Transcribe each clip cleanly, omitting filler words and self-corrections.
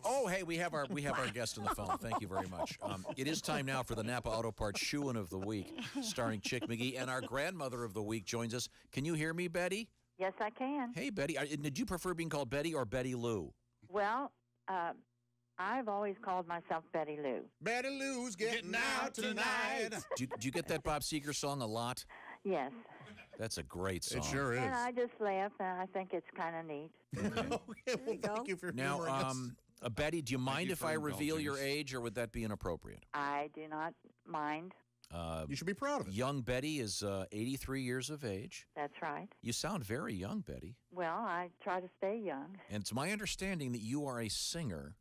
Oh, hey, we have our guest on the phone. Thank you very much. It is time now for the Napa Auto Parts Shoe-In of the Week, starring Chick McGee, and our grandmother of the week joins us. Can you hear me, Betty? Yes, I can. Hey, Betty. Did you prefer being called Betty or Betty Lou? Well, I've always called myself Betty Lou. Betty Lou's getting out tonight. Do you get that Bob Seger song a lot? Yes. That's a great song. It sure is. And I just laugh, and I think it's kind of neat. Okay, well, thank you for Now, humoring us. Betty, do you mind if I reveal indulging your us. age, or would that be inappropriate? I do not mind. You should be proud of it. Young Betty is 83 years of age. That's right. You sound very young, Betty. Well, I try to stay young. And it's my understanding that you are a singer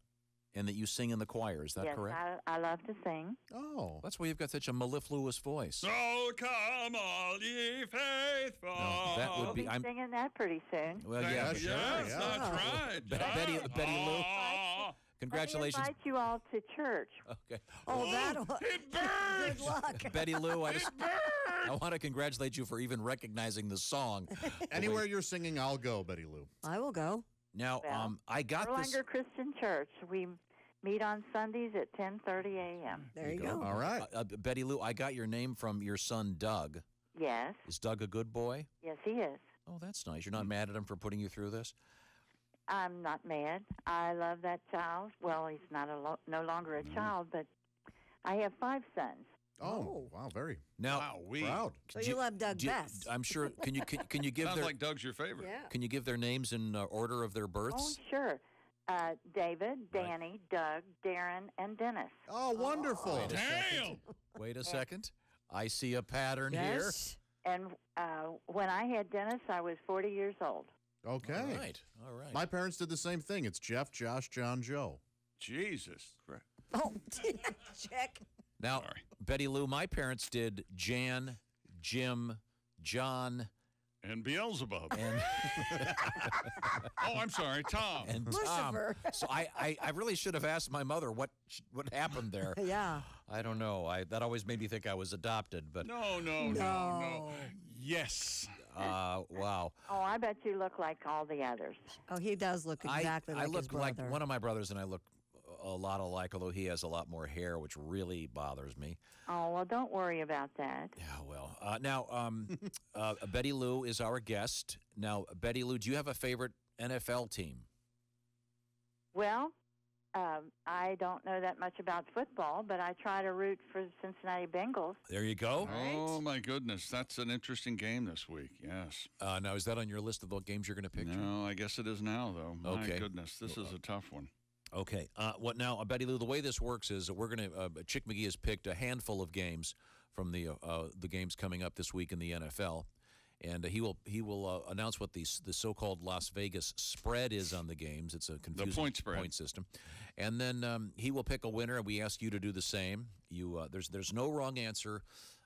and that you sing in the choir. Is that Yes, correct? I love to sing. Oh. That's why you've got such a mellifluous voice. Oh, come all ye faithful. No, that would be. We'll be singing that pretty soon. Well, yeah. Sure, Yes, yeah. that's right. Betty Lou. Oh, Congratulations. Let me invite you all to church. Okay. Oh, that'll. it burns. Good luck. Betty Lou, I want to congratulate you for even recognizing the song. Anywhere you're singing, I'll go, Betty Lou. I will go. Now, Well, I got this. Erlanger Christian Church. We meet on Sundays at 10:30 a.m. There you go. All right. Betty Lou, I got your name from your son, Doug. Yes. Is Doug a good boy? Yes, he is. Oh, that's nice. You're not mad at him for putting you through this? I'm not mad. I love that child. Well, he's not no longer a child, but I have 5 sons. Oh, wow, very Now, Wow, we. proud. So you love Doug best. I'm sure. Can you give Sounds their like Doug's your favorite. Yeah. Can you give their names in order of their Oh, births? sure. David, Danny, Doug, Darren, and Dennis. Oh, wonderful. Damn. Wait a second. I see a pattern Yes. And when I had Dennis, I was 40 years old. Okay. here. All right. My parents did the same thing. It's Jeff, Josh, John, Joe. Jesus Christ. Oh, check. Now, Sorry. Betty Lou, my parents did Jan, Jim, John, And Beelzebub. and Oh, I'm sorry, Tom. and Tom. Lucifer. So I really should have asked my mother what happened there. Yeah. I don't know. That always made me think I was adopted. But No. Yes. wow. Oh, I bet you look like all the others. Oh, he does look exactly I like look his brother. like one of my brothers, and I look a lot alike, although he has a lot more hair, which really bothers me. Oh, well, don't worry about that. Yeah, well. Now, Betty Lou is our guest. Now, Betty Lou, do you have a favorite NFL team? Well, I don't know that much about football, but I try to root for the Cincinnati Bengals. There you go. Oh, my goodness. That's an interesting game this week. Yes. Now, is that on your list of the games you're going to pick? No, I guess it is now, though. My Okay. goodness. This is a tough one. Okay. What now, Betty Lou? The way this works is that we're going to. Chick McGee has picked a handful of games from the games coming up this week in the NFL, and he will announce what the so-called Las Vegas spread is on the games. It's a confusing point spread. point system, and then he will pick a winner, and we ask you to do the same. There's no wrong answer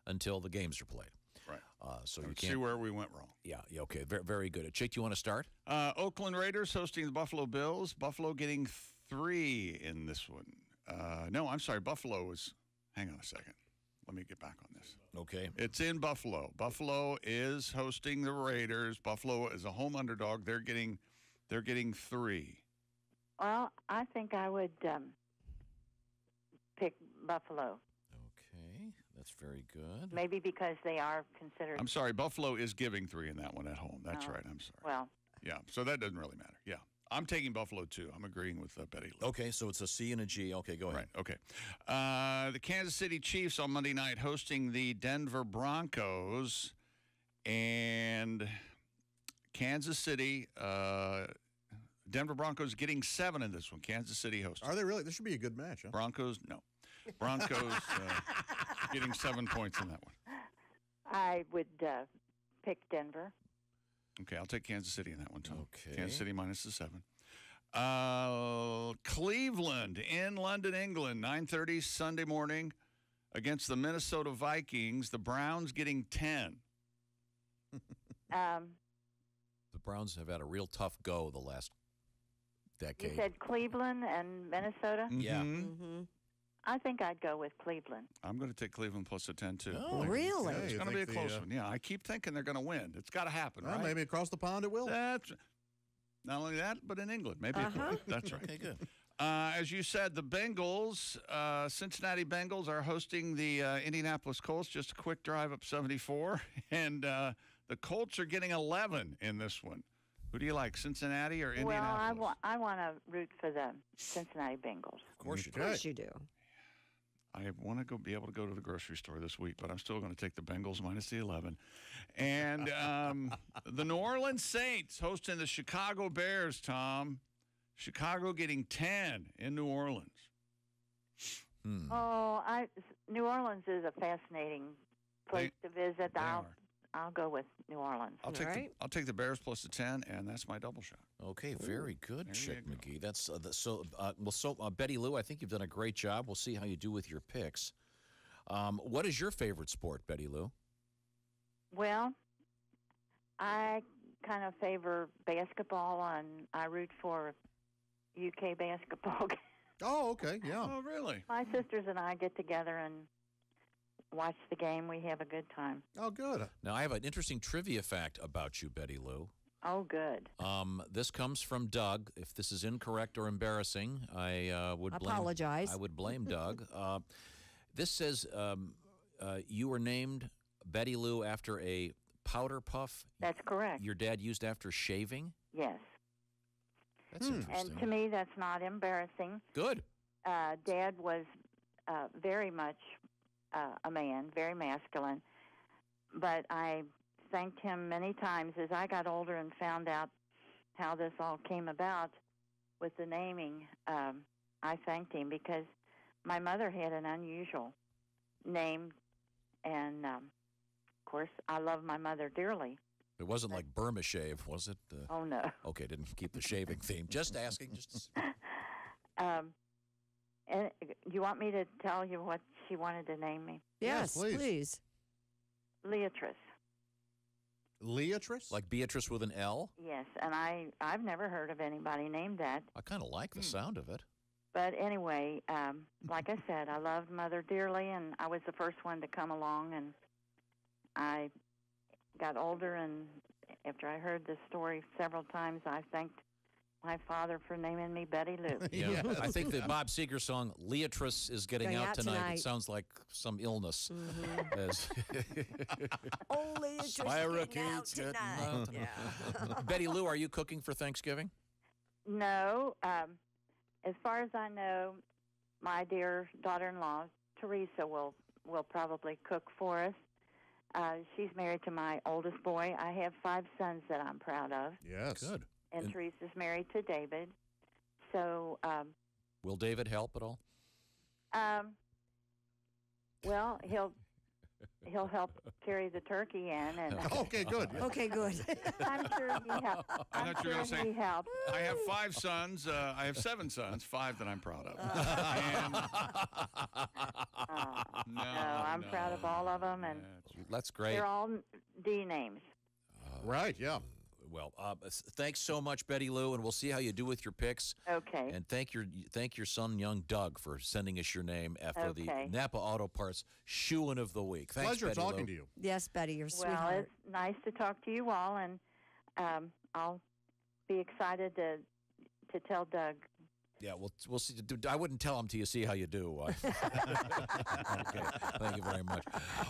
until the games are played. Right. So you Let's can't see where we went wrong. Yeah. Okay. Very, very good. Chick, do you want to start? Oakland Raiders hosting the Buffalo Bills. Buffalo getting 3 in this one. No, I'm sorry. Buffalo is. Hang on a second. Let me get back on this. Okay. It's in Buffalo. Buffalo is hosting the Raiders. Buffalo is a home underdog. They're getting 3. Well, I think I would pick Buffalo, Okay. That's very good. maybe because they are considered. I'm sorry. Buffalo is giving 3 in that one at home. That's Oh. right. I'm sorry. Well, Yeah. So that doesn't really matter. Yeah. I'm taking Buffalo too. I'm agreeing with Betty Lou. Okay, so it's a C and a G. Okay, go ahead. Right. Okay. The Kansas City Chiefs on Monday night hosting the Denver Broncos, and Kansas City. Denver Broncos getting 7 in this one. Kansas City hosting. Are they really? This should be a good match, huh? Broncos, no. Broncos getting 7 points in that one. I would pick Denver. Okay, I'll take Kansas City in that one, too. Okay. Kansas City minus the 7. Cleveland in London, England, 9:30 Sunday morning against the Minnesota Vikings. The Browns getting 10. The Browns have had a real tough go the last decade. You said Cleveland and Minnesota? Yeah. Mm-hmm. I think I'd go with Cleveland. I'm going to take Cleveland plus a 10, too. Oh, Really? okay. It's You going to be a think close the, one. Yeah, I keep thinking they're going to win. It's got to happen, Well, right? maybe across the pond it will. That's not only that, but in England. Maybe. That's right. Okay, good. As you said, the Bengals, Cincinnati Bengals, are hosting the Indianapolis Colts. Just a quick drive up 74. And the Colts are getting 11 in this one. Who do you like, Cincinnati or Indianapolis? Well, I want to root for the Cincinnati Bengals. Of course you Of course you do. I want to be able to go to the grocery store this week, but I'm still going to take the Bengals minus the 11. And the New Orleans Saints hosting the Chicago Bears, Tom. Chicago getting 10 in New Orleans. Oh, New Orleans is a fascinating place to visit. I'll go with New Orleans. I'll take the Bears plus the 10, and that's my double shot. Okay, very good, There Chick you go. McGee. That's Betty Lou, I think you've done a great job. We'll see how you do with your picks. What is your favorite sport, Betty Lou? Well, I kind of favor basketball, and I root for UK basketball. Oh, okay, yeah. Oh, really? My sisters and I get together and watch the game. We have a good time. Oh, good. Now, I have an interesting trivia fact about you, Betty Lou. Oh, good. This comes from Doug. If this is incorrect or embarrassing, I would Apologize. I would blame Doug. This says you were named Betty Lou after a powder puff That's correct. your dad used after shaving. Yes. That's interesting. And to me, that's not embarrassing. Good. Dad was very much a man, very masculine. But I thanked him many times as I got older and found out how this all came about with the naming. I thanked him because my mother had an unusual name, and of course, I love my mother dearly. It wasn't like Burma shave, was it? Oh, no. Okay, didn't keep the shaving theme. Just asking. And you want me to tell you what she wanted to name me? Yes, please. please. Leatrice. Leatrice? Like Beatrice with an L? Yes, and I've never heard of anybody named that. I kind of like the sound of it. But anyway, like I said, I loved Mother dearly, and I was the first one to come along, and I got older, and after I heard this story several times, I thanked my father for naming me Betty Lou. Yeah, Yes. I think the Bob Seger song "Leatrice" is getting Going out out tonight. tonight. It sounds like some illness. As- Only a Spirochetes tonight. getting out. Yeah. Betty Lou, are you cooking for Thanksgiving? No, as far as I know, my dear daughter-in-law, Teresa, will probably cook for us. She's married to my oldest boy. I have 5 sons that I'm proud of, Yes. Good. and And- Teresa's married to David. So, Will David help at all? well, he'll help carry the turkey in, and Okay, good. Yeah. Okay, good. I'm sure he helped. I I'm thought you were sure gonna say- he helped. I have 5 sons. I have 7 sons, 5 that I'm proud of. And No, I'm proud of all of them, and That's great. they're all D names. Right, yeah. Well, thanks so much, Betty Lou, and we'll see how you do with your picks. Okay. And thank your son, young Doug, for sending us your name after the Okay. Napa Auto Parts Shoein' of the Week. Thanks, Pleasure Betty talking Lou. to you. Yes, Betty, you're a Well, sweetheart. it's nice to talk to you all, and I'll be excited to tell Doug. Yeah, we'll see. I wouldn't tell him till you see how you do. Okay, thank you very much.